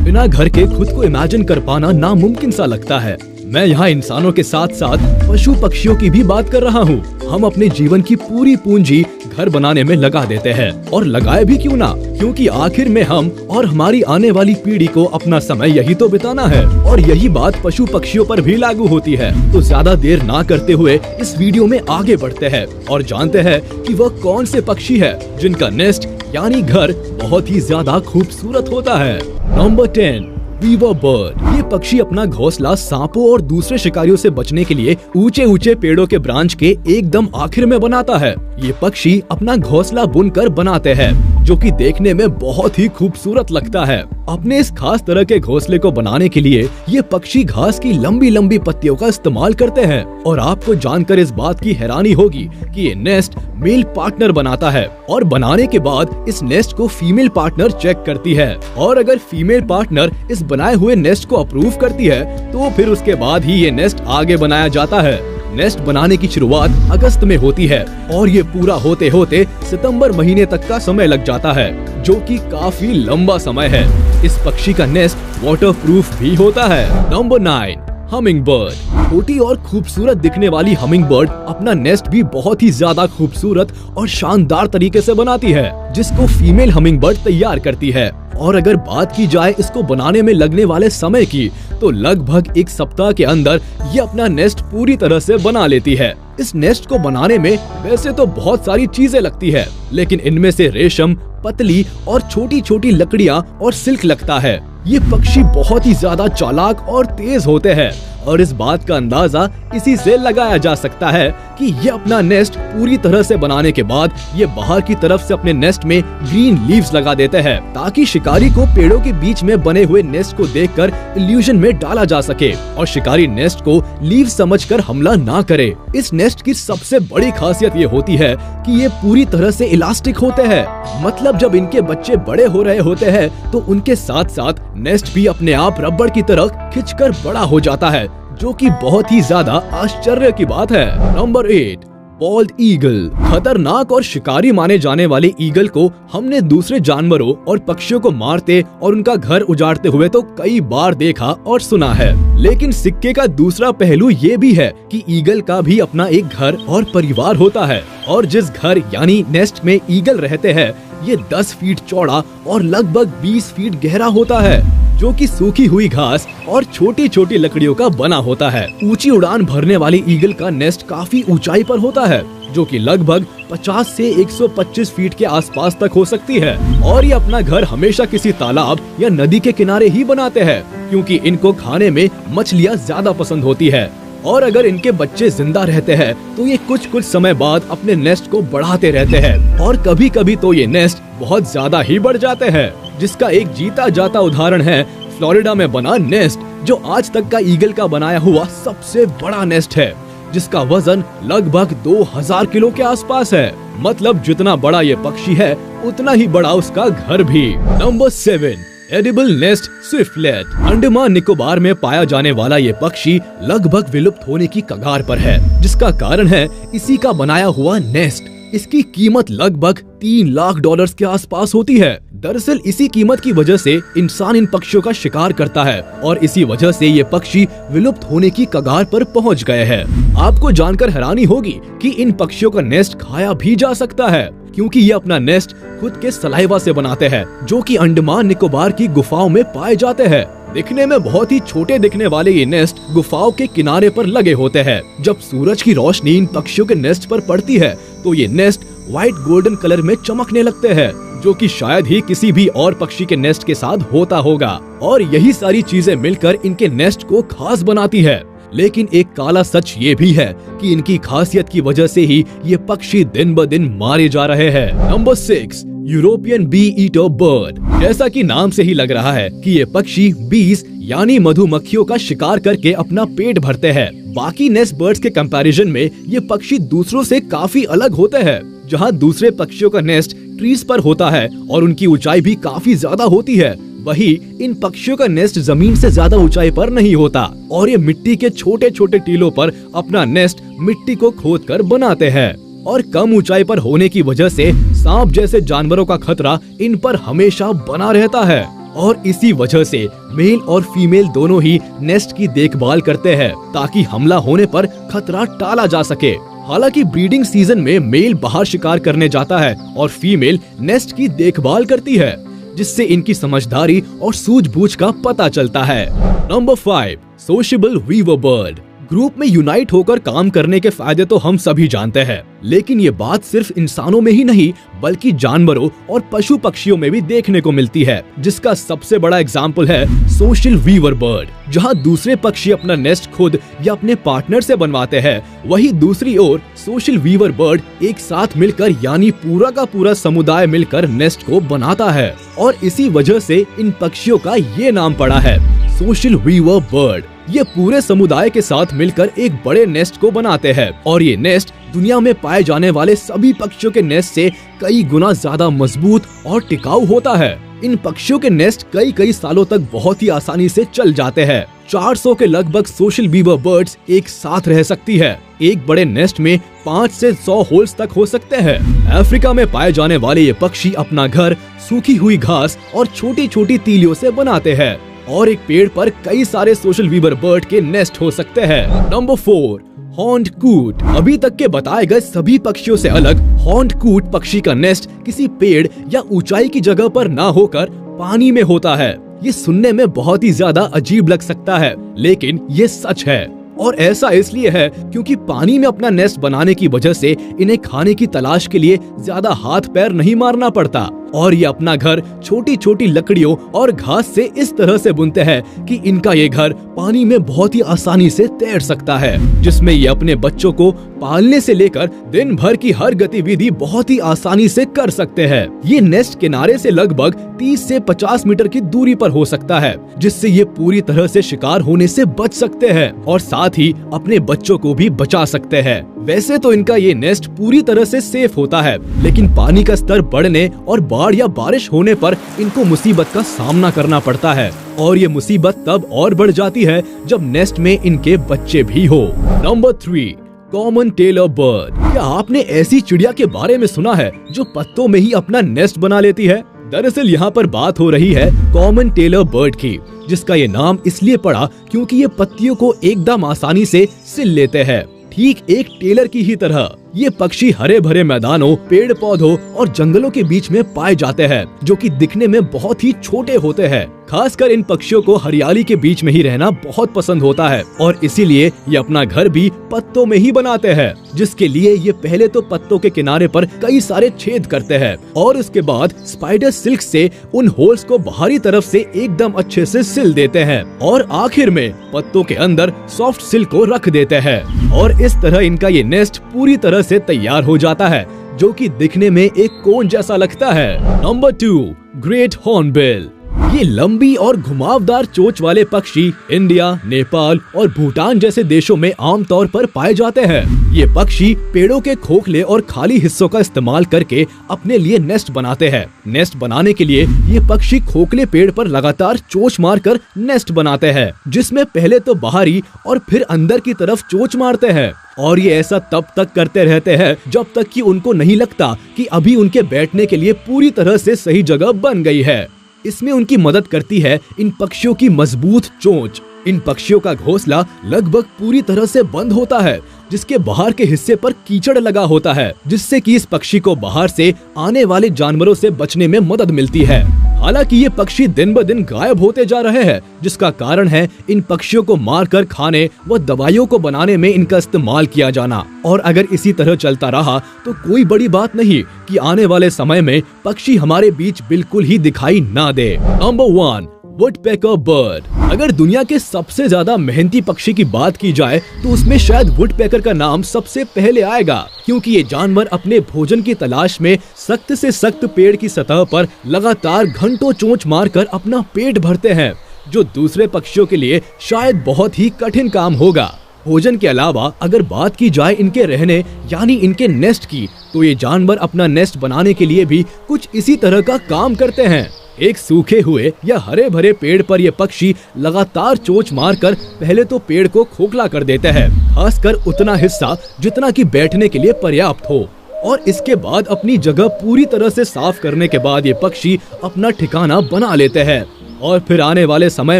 बिना घर के खुद को इमेजिन कर पाना नामुमकिन सा लगता है। मैं यहाँ इंसानों के साथ साथ पशु पक्षियों की भी बात कर रहा हूँ। हम अपने जीवन की पूरी पूंजी घर बनाने में लगा देते हैं, और लगाए भी क्यों ना, क्योंकि आखिर में हम और हमारी आने वाली पीढ़ी को अपना समय यही तो बिताना है। और यही बात पशु पक्षियों पर भी लागू होती है। तो ज्यादा देर ना करते हुए इस वीडियो में आगे बढ़ते हैं और जानते हैं कि वह कौन से पक्षी है जिनका नेस्ट यानी घर बहुत ही ज्यादा खूबसूरत होता है। Number 10, weaver bird. ये पक्षी अपना घोंसला सांपों और दूसरे शिकारियों से बचने के लिए ऊंचे ऊंचे पेड़ों के ब्रांच के एकदम आखिर में बनाता है। ये पक्षी अपना घोंसला बुनकर बनाते हैं, जो कि देखने में बहुत ही खूबसूरत लगता है। अपने इस खास तरह के घोंसले को बनाने के लिए ये पक्षी घास की लंबी लंबी पत्तियों का इस्तेमाल करते हैं। और आपको जानकर इस बात की हैरानी होगी कि ये नेस्ट मेल पार्टनर बनाता है, और बनाने के बाद इस नेस्ट को फीमेल पार्टनर चेक करती है। और अगर फीमेल पार्टनर इस बनाए हुए नेस्ट को अप्रूव करती है तो फिर उसके बाद ही ये नेस्ट आगे बनाया जाता है। नेस्ट बनाने की शुरुआत अगस्त में होती है और ये पूरा होते होते सितंबर महीने तक का समय लग जाता है, जो कि काफी लंबा समय है। इस पक्षी का नेस्ट वाटरप्रूफ भी होता है। Number 9, humming bird. छोटी और खूबसूरत दिखने वाली हमिंग बर्ड अपना नेस्ट भी बहुत ही ज्यादा खूबसूरत और शानदार तरीके से बनाती है, जिसको फीमेल हमिंग बर्ड तैयार करती है। और अगर बात की जाए इसको बनाने में लगने वाले समय की, तो लगभग 1 सप्ताह के अंदर ये अपना नेस्ट पूरी तरह से बना लेती है। इस नेस्ट को बनाने में वैसे तो बहुत सारी चीजें लगती है, लेकिन इनमें से रेशम, पतली और छोटी छोटी लकड़ियाँ और सिल्क लगता है। ये पक्षी बहुत ही ज्यादा चालाक और तेज होते हैं, और इस बात का अंदाजा इसी से लगाया जा सकता है कि ये अपना नेस्ट पूरी तरह से बनाने के बाद ये बाहर की तरफ से अपने नेस्ट में ग्रीन लीव्स लगा देते हैं, ताकि शिकारी को पेड़ों के बीच में बने हुए नेस्ट को देखकर इल्यूजन में डाला जा सके और शिकारी नेस्ट को लीव्स समझकर हमला ना करे। इस नेस्ट की सबसे बड़ी खासियत ये होती है कि ये पूरी तरह से इलास्टिक होते हैं। मतलब जब इनके बच्चे बड़े हो रहे होते हैं तो उनके साथ साथ नेस्ट भी अपने आप रबड़ की तरह खिंचकर बड़ा हो जाता है, जो कि बहुत ही ज्यादा आश्चर्य की बात है। Number 8, bold eagle. खतरनाक और शिकारी माने जाने वाले ईगल को हमने दूसरे जानवरों और पक्षियों को मारते और उनका घर उजाड़ते हुए तो कई बार देखा और सुना है, लेकिन सिक्के का दूसरा पहलू ये भी है कि ईगल का भी अपना एक घर और परिवार होता है। और जिस घर यानी नेस्ट में ईगल रहते हैं, ये 10 फीट चौड़ा और लगभग 20 फीट गहरा होता है, जो कि सूखी हुई घास और छोटी छोटी लकड़ियों का बना होता है। ऊंची उड़ान भरने वाली ईगल का नेस्ट काफी ऊंचाई पर होता है, जो कि लगभग 50 से 125 फीट के आसपास तक हो सकती है। और ये अपना घर हमेशा किसी तालाब या नदी के किनारे ही बनाते हैं, क्योंकि इनको खाने में मछलियाँ ज्यादा पसंद होती है। और अगर इनके बच्चे जिंदा रहते हैं तो ये कुछ कुछ समय बाद अपने नेस्ट को बढ़ाते रहते हैं, और कभी कभी तो ये नेस्ट बहुत ज्यादा ही बढ़ जाते हैं, जिसका एक जीता जाता उदाहरण है फ्लोरिडा में बना नेस्ट, जो आज तक का ईगल का बनाया हुआ सबसे बड़ा नेस्ट है, जिसका वजन लगभग 2000 किलो के आसपास है। मतलब जितना बड़ा ये पक्षी है उतना ही बड़ा उसका घर भी। Number 7, edible nest swiftlet. Andaman Nicobar में पाया जाने वाला ये पक्षी लगभग विलुप्त होने की कगार पर है, जिसका कारण है इसी का बनाया हुआ नेस्ट। इसकी कीमत लगभग $3 लाख के आसपास होती है। दरअसल इसी कीमत की वजह से इंसान इन पक्षियों का शिकार करता है, और इसी वजह से ये पक्षी विलुप्त होने की कगार पर पहुंच गए हैं। आपको जानकर हैरानी होगी कि इन पक्षियों का नेस्ट खाया भी जा सकता है, क्योंकि ये अपना नेस्ट खुद के सलाइवा से बनाते हैं, जो कि अंडमान निकोबार की गुफाओं में पाए जाते हैं। दिखने में बहुत ही छोटे दिखने वाले ये नेस्ट गुफाओं के किनारे पर लगे होते हैं। जब सूरज की रोशनी इन पक्षियों के नेस्ट पर पड़ती है तो ये नेस्ट व्हाइट गोल्डन कलर में चमकने लगते हैं, जो कि शायद ही किसी भी और पक्षी के नेस्ट के साथ होता होगा। और यही सारी चीजें मिलकर इनके नेस्ट को खास बनाती है। लेकिन एक काला सच ये भी है कि इनकी खासियत की वजह से ही ये पक्षी दिन ब दिन मारे जा रहे हैं। Number 6, European bee eater bird. जैसा कि नाम से ही लग रहा है कि ये पक्षी बीज यानी मधुमक्खियों का शिकार करके अपना पेट भरते हैं। बाकी नेस्ट बर्ड्स के कंपैरिजन में ये पक्षी दूसरों से काफी अलग होते हैं। जहाँ दूसरे पक्षियों का नेस्ट ट्रीज पर होता है और उनकी ऊंचाई भी काफी ज्यादा होती है, वही इन पक्षियों का नेस्ट जमीन से ज्यादा ऊंचाई पर नहीं होता, और ये मिट्टी के छोटे छोटे टीलों पर अपना नेस्ट मिट्टी को खोदकर बनाते हैं। और कम ऊंचाई पर होने की वजह से सांप जैसे जानवरों का खतरा इन पर हमेशा बना रहता है। और इसी वजह से मेल और फीमेल दोनों ही नेस्ट की देखभाल करते हैं ताकि हमला होने पर खतरा टाला जा सके। हालांकि ब्रीडिंग सीजन में मेल बाहर शिकार करने जाता है और फीमेल नेस्ट की देखभाल करती है, जिससे इनकी समझदारी और सूझबूझ का पता चलता है। Number 5, sociable weaver bird. Group में यूनाइट होकर काम करने के फायदे तो हम सभी जानते हैं, लेकिन ये बात सिर्फ इंसानों में ही नहीं बल्कि जानवरों और पशु पक्षियों में भी देखने को मिलती है, जिसका सबसे बड़ा एग्जाम्पल है सोशल वीवर बर्ड। जहाँ दूसरे पक्षी अपना नेस्ट खुद या अपने पार्टनर से बनवाते हैं, वहीं दूसरी ओर सोशल वीवर बर्ड एक साथ मिलकर यानी पूरा का पूरा समुदाय मिलकर नेस्ट को बनाता है और इसी वजह से इन पक्षियों का ये नाम पड़ा है सोशल वीवर बर्ड। ये पूरे समुदाय के साथ मिलकर एक बड़े नेस्ट को बनाते हैं और ये नेस्ट दुनिया में पाए जाने वाले सभी पक्षियों के नेस्ट से कई गुना ज्यादा मजबूत और टिकाऊ होता है। इन पक्षियों के नेस्ट कई सालों तक बहुत ही आसानी से चल जाते हैं। 400 के लगभग सोशल वीवर बर्ड्स एक साथ रह सकती है। एक बड़े नेस्ट में 5 से 100 होल्स तक हो सकते हैं। अफ्रीका में पाए जाने वाले ये पक्षी अपना घर सूखी हुई घास और छोटी छोटी तीलियों से बनाते हैं और एक पेड़ पर कई सारे सोशल वीवर बर्ड के नेस्ट हो सकते हैं। नंबर 4, हॉर्न्ड कूट। अभी तक के बताए गए सभी पक्षियों से अलग हॉर्न्ड कूट पक्षी का नेस्ट किसी पेड़ या ऊंचाई की जगह पर ना होकर पानी में होता है। ये सुनने में बहुत ही ज्यादा अजीब लग सकता है, लेकिन ये सच है और ऐसा इसलिए है क्योंकि पानी में अपना नेस्ट बनाने की वजह से इन्हें खाने की तलाश के लिए ज्यादा हाथ पैर नहीं मारना पड़ता और ये अपना घर छोटी छोटी लकड़ियों और घास से इस तरह से बुनते हैं कि इनका ये घर पानी में बहुत ही आसानी से तैर सकता है, जिसमें ये अपने बच्चों को पालने से लेकर दिन भर की हर गतिविधि बहुत ही आसानी से कर सकते हैं। ये नेस्ट किनारे से लगभग 30 से 50 मीटर की दूरी पर हो सकता है, जिससे ये पूरी तरह से शिकार होने से बच सकते हैं और साथ ही अपने बच्चों को भी बचा सकते हैं। वैसे तो इनका ये नेस्ट पूरी तरह से सेफ होता है, लेकिन पानी का स्तर बढ़ने और बाढ़ या बारिश होने पर इनको मुसीबत का सामना करना पड़ता है और ये मुसीबत तब और बढ़ जाती है जब नेस्ट में इनके बच्चे भी हो। Number 3, common tailor bird. क्या आपने ऐसी चिड़िया के बारे में सुना है जो पत्तों में ही अपना नेस्ट बना लेती है? दरअसल यहाँ पर बात हो रही है कॉमन टेलर बर्ड की, जिसका ये नाम इसलिए पड़ा क्योंकि ये पत्तियों को एकदम आसानी से सिल लेते हैं, ठीक एक टेलर की ही तरह। ये पक्षी हरे भरे मैदानों, पेड़ पौधों और जंगलों के बीच में पाए जाते हैं, जो कि दिखने में बहुत ही छोटे होते हैं। खासकर इन पक्षियों को हरियाली के बीच में ही रहना बहुत पसंद होता है और इसीलिए ये अपना घर भी पत्तों में ही बनाते हैं, जिसके लिए ये पहले तो पत्तों के किनारे पर कई सारे छेद करते हैं और इसके बाद स्पाइडर सिल्क से उन होल्स को बाहरी तरफ से एकदम अच्छे से सिल देते हैं और आखिर में पत्तों के अंदर सॉफ्ट सिल्क को रख देते हैं और इस तरह इनका ये नेस्ट पूरी तरह से तैयार हो जाता है, जो कि दिखने में एक कोन जैसा लगता है। Number 2, great hornbill. ये लंबी और घुमावदार चोंच वाले पक्षी इंडिया, नेपाल और भूटान जैसे देशों में आमतौर पर पाए जाते हैं। ये पक्षी पेड़ों के खोखले और खाली हिस्सों का इस्तेमाल करके अपने लिए नेस्ट बनाते हैं। नेस्ट बनाने के लिए ये पक्षी खोखले पेड़ पर लगातार चोंच मारकर नेस्ट बनाते हैं, जिसमें पहले तो बाहरी और फिर अंदर की तरफ चोंच मारते हैं और ये ऐसा तब तक करते रहते हैं जब तक कि उनको नहीं लगता कि अभी उनके बैठने के लिए पूरी तरह से सही जगह बन गई है। इसमें उनकी मदद करती है इन पक्षियों की मजबूत चोंच। इन पक्षियों का घोंसला लगभग पूरी तरह से बंद होता है, जिसके बाहर के हिस्से पर कीचड़ लगा होता है, जिससे कि इस पक्षी को बाहर से आने वाले जानवरों से बचने में मदद मिलती है। हालांकि ये पक्षी दिन ब दिन गायब होते जा रहे हैं, जिसका कारण है इन पक्षियों को मारकर खाने व दवाइयों को बनाने में इनका इस्तेमाल किया जाना। और अगर इसी तरह चलता रहा तो कोई बड़ी बात नहीं कि आने वाले समय में पक्षी हमारे बीच बिल्कुल ही दिखाई ना दे। Number 1, woodpecker bird. अगर दुनिया के सबसे ज्यादा मेहनती पक्षी की बात की जाए तो उसमें शायद वुडपेकर का नाम सबसे पहले आएगा, क्योंकि ये जानवर अपने भोजन की तलाश में सख्त से सख्त पेड़ की सतह पर लगातार घंटों चोंच मारकर अपना पेट भरते हैं, जो दूसरे पक्षियों के लिए शायद बहुत ही कठिन काम होगा। भोजन के अलावा अगर बात की जाए इनके रहने यानी इनके नेस्ट की, तो ये जानवर अपना नेस्ट बनाने के लिए भी कुछ इसी तरह का काम करते हैं। एक सूखे हुए या हरे भरे पेड़ पर ये पक्षी लगातार चोंच मारकर पहले तो पेड़ को खोखला कर देते हैं, खासकर उतना हिस्सा जितना कि बैठने के लिए पर्याप्त हो, और इसके बाद अपनी जगह पूरी तरह से साफ करने के बाद ये पक्षी अपना ठिकाना बना लेते हैं और फिर आने वाले समय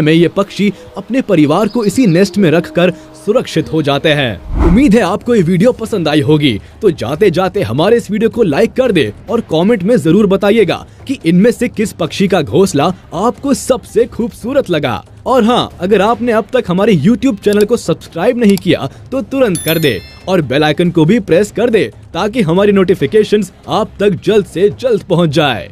में ये पक्षी अपने परिवार को इसी नेस्ट में रखकर सुरक्षित हो जाते हैं। उम्मीद है आपको ये वीडियो पसंद आई होगी। तो जाते जाते हमारे इस वीडियो को लाइक कर दे और कमेंट में जरूर बताइएगा कि इनमें से किस पक्षी का घोंसला आपको सबसे खूबसूरत लगा। और हाँ, अगर आपने अब तक हमारे YouTube चैनल को सब्सक्राइब नहीं किया तो तुरंत कर दे और बेल आइकन को भी प्रेस कर दे ताकि हमारी नोटिफिकेशंस आप तक जल्द से जल्द पहुंच जाए।